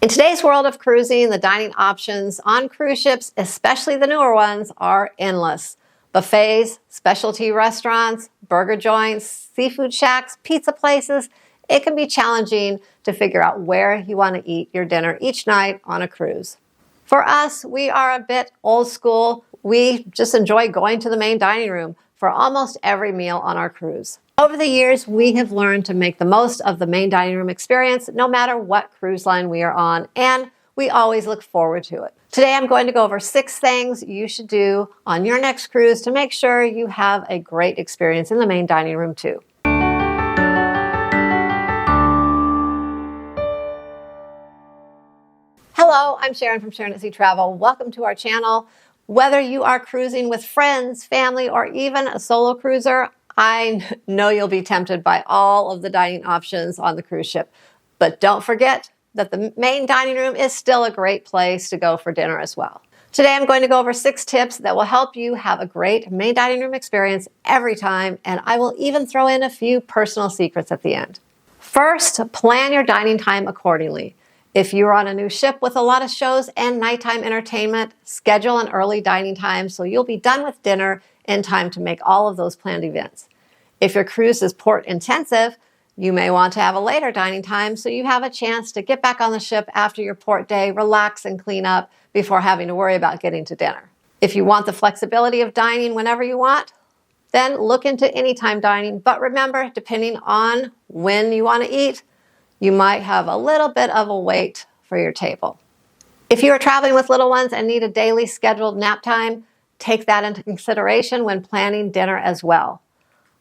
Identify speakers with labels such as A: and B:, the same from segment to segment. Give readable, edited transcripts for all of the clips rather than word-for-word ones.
A: In today's world of cruising, the dining options on cruise ships, especially the newer ones, are endless. Buffets, specialty restaurants, burger joints, seafood shacks, pizza places. It can be challenging to figure out where you want to eat your dinner each night on a cruise. For us, we are a bit old school. We just enjoy going to the main dining room for almost every meal on our cruise. Over the years, we have learned to make the most of the main dining room experience no matter what cruise line we are on, and we always look forward to it. Today, I'm going to go over 6 things you should do on your next cruise to make sure you have a great experience in the main dining room too. Hello, I'm Sharon from Sharonatsea Travel. Welcome to our channel. Whether you are cruising with friends, family, or even a solo cruiser, I know you'll be tempted by all of the dining options on the cruise ship. But don't forget that the main dining room is still a great place to go for dinner as well. Today I'm going to go over 6 tips that will help you have a great main dining room experience every time, and I will even throw in a few personal secrets at the end. First, plan your dining time accordingly. If you're on a new ship with a lot of shows and nighttime entertainment, schedule an early dining time so you'll be done with dinner in time to make all of those planned events. If your cruise is port intensive, you may want to have a later dining time so you have a chance to get back on the ship after your port day, relax and clean up before having to worry about getting to dinner. If you want the flexibility of dining whenever you want, then look into anytime dining. But remember, depending on when you want to eat, you might have a little bit of a wait for your table. If you are traveling with little ones and need a daily scheduled nap time, take that into consideration when planning dinner as well.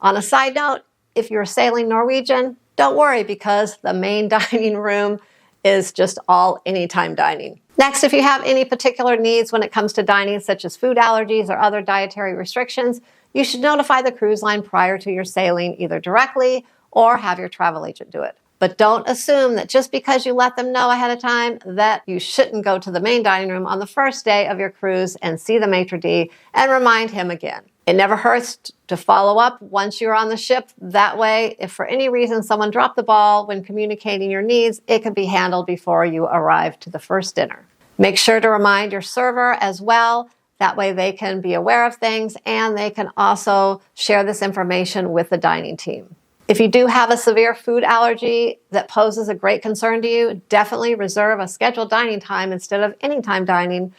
A: On a side note, if you're sailing Norwegian, don't worry because the main dining room is just all anytime dining. Next, if you have any particular needs when it comes to dining, such as food allergies or other dietary restrictions, you should notify the cruise line prior to your sailing, either directly or have your travel agent do it. But don't assume that just because you let them know ahead of time that you shouldn't go to the main dining room on the first day of your cruise and see the maitre d' and remind him again. It never hurts to follow up once you're on the ship. That way, if for any reason someone dropped the ball when communicating your needs, it can be handled before you arrive to the first dinner. Make sure to remind your server as well. That way they can be aware of things and they can also share this information with the dining team. If you do have a severe food allergy that poses a great concern to you, definitely reserve a scheduled dining time instead of anytime dining.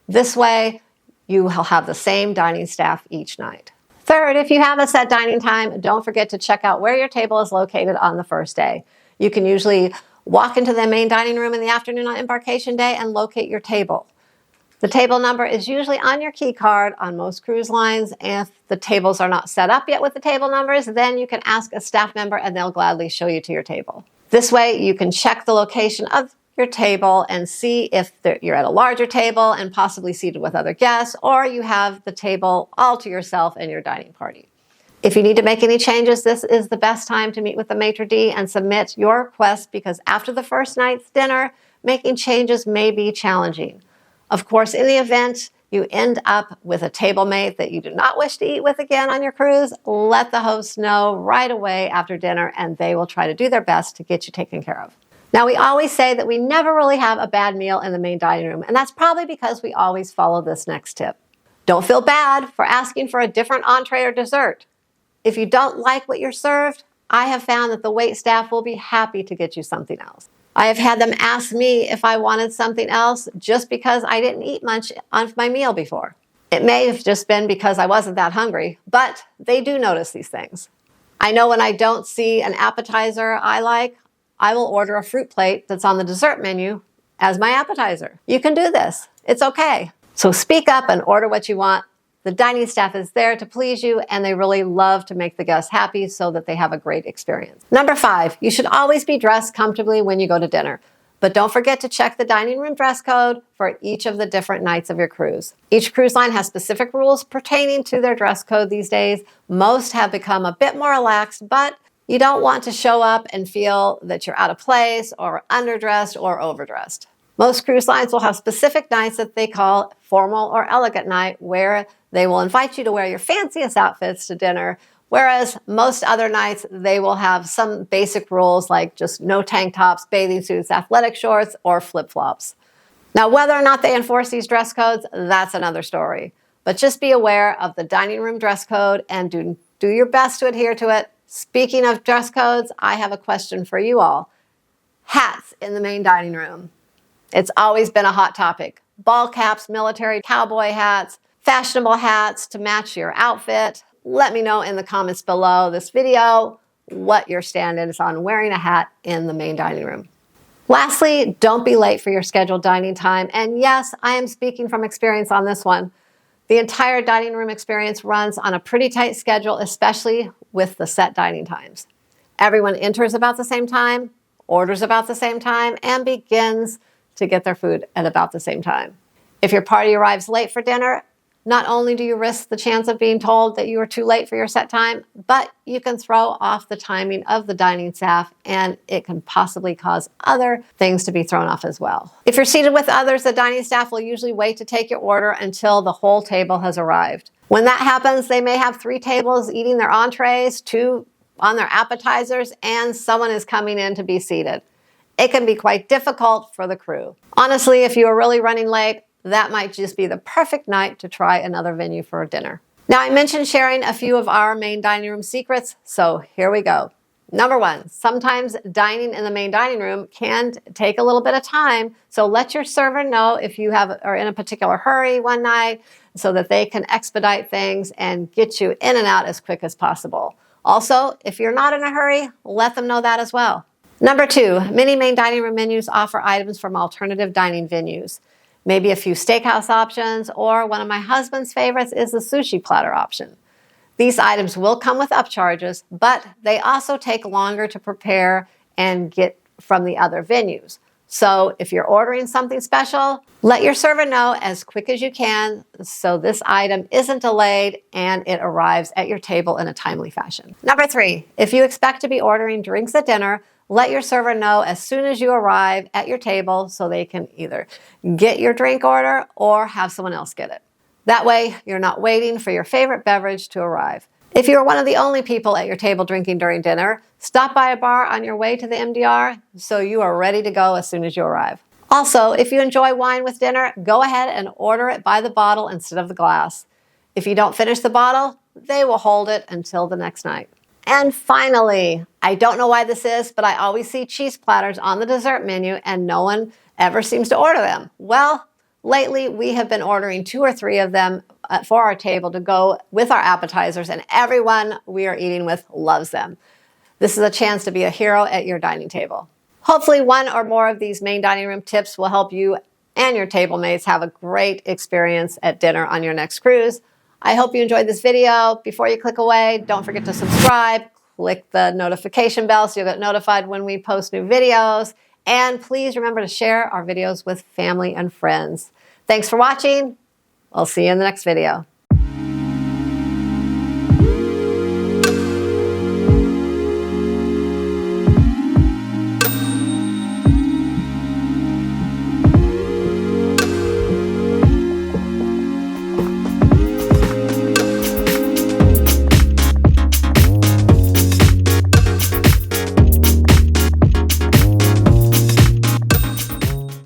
A: This way, you will have the same dining staff each night. Third, if you have a set dining time, don't forget to check out where your table is located on the first day. You can usually walk into the main dining room in the afternoon on embarkation day and locate your table. The table number is usually on your key card on most cruise lines. If the tables are not set up yet with the table numbers, then you can ask a staff member and they'll gladly show you to your table. This way you can check the location of your table and see if you're at a larger table and possibly seated with other guests, or you have the table all to yourself and your dining party. If you need to make any changes, this is the best time to meet with the maitre d' and submit your request because after the first night's dinner, making changes may be challenging. Of course, in the event you end up with a table mate that you do not wish to eat with again on your cruise, let the host know right away after dinner and they will try to do their best to get you taken care of. Now, we always say that we never really have a bad meal in the main dining room, and that's probably because we always follow this next tip. Don't feel bad for asking for a different entree or dessert. If you don't like what you're served, I have found that the wait staff will be happy to get you something else. I have had them ask me if I wanted something else just because I didn't eat much on my meal before. It may have just been because I wasn't that hungry, but they do notice these things. I know when I don't see an appetizer I like, I will order a fruit plate that's on the dessert menu as my appetizer. You can do this. It's okay. So speak up and order what you want. The dining staff is there to please you, and they really love to make the guests happy so that they have a great experience. Number 5, you should always be dressed comfortably when you go to dinner. But don't forget to check the dining room dress code for each of the different nights of your cruise. Each cruise line has specific rules pertaining to their dress code these days. Most have become a bit more relaxed, but you don't want to show up and feel that you're out of place or underdressed or overdressed. Most cruise lines will have specific nights that they call formal or elegant night, where they will invite you to wear your fanciest outfits to dinner, Whereas most other nights, they will have some basic rules like just no tank tops, bathing suits, athletic shorts, or flip-flops. Now, whether or not they enforce these dress codes, that's another story. But just be aware of the dining room dress code and do your best to adhere to it. Speaking of dress codes, I have a question for you all. Hats in the main dining room. It's always been a hot topic. Ball caps, military, cowboy hats, fashionable hats to match your outfit. Let me know in the comments below this video what your stand is on wearing a hat in the main dining room. Lastly, don't be late for your scheduled dining time. And yes, I am speaking from experience on this one. The entire dining room experience runs on a pretty tight schedule, especially with the set dining times. Everyone enters about the same time, orders about the same time, and begins to get their food at about the same time. If your party arrives late for dinner, not only do you risk the chance of being told that you are too late for your set time, but you can throw off the timing of the dining staff, and it can possibly cause other things to be thrown off as well. If you're seated with others, the dining staff will usually wait to take your order until the whole table has arrived. When that happens, they may have 3 tables eating their entrees, 2 on their appetizers, and someone is coming in to be seated. It can be quite difficult for the crew. Honestly, if you are really running late, that might just be the perfect night to try another venue for dinner. Now, I mentioned sharing a few of our main dining room secrets, so here we go. Number 1, sometimes dining in the main dining room can take a little bit of time, so let your server know if you are in a particular hurry one night so that they can expedite things and get you in and out as quick as possible. Also, if you're not in a hurry, let them know that as well. Number 2, many main dining room menus offer items from alternative dining venues. Maybe a few steakhouse options, or one of my husband's favorites is the sushi platter option. These items will come with upcharges, but they also take longer to prepare and get from the other venues. So if you're ordering something special, let your server know as quick as you can so this item isn't delayed and it arrives at your table in a timely fashion. Number 3, if you expect to be ordering drinks at dinner, let your server know as soon as you arrive at your table so they can either get your drink order or have someone else get it. That way, you're not waiting for your favorite beverage to arrive. If you're one of the only people at your table drinking during dinner, stop by a bar on your way to the MDR so you are ready to go as soon as you arrive. Also, if you enjoy wine with dinner, go ahead and order it by the bottle instead of the glass. If you don't finish the bottle, they will hold it until the next night. And finally, I don't know why this is, but I always see cheese platters on the dessert menu and no one ever seems to order them. Well, lately we have been ordering 2 or 3 of them for our table to go with our appetizers, and everyone we are eating with loves them. This is a chance to be a hero at your dining table. Hopefully one or more of these main dining room tips will help you and your table mates have a great experience at dinner on your next cruise. I hope you enjoyed this video. Before you click away, don't forget to subscribe, click the notification bell so you'll get notified when we post new videos, and please remember to share our videos with family and friends. Thanks for watching. I'll see you in the next video.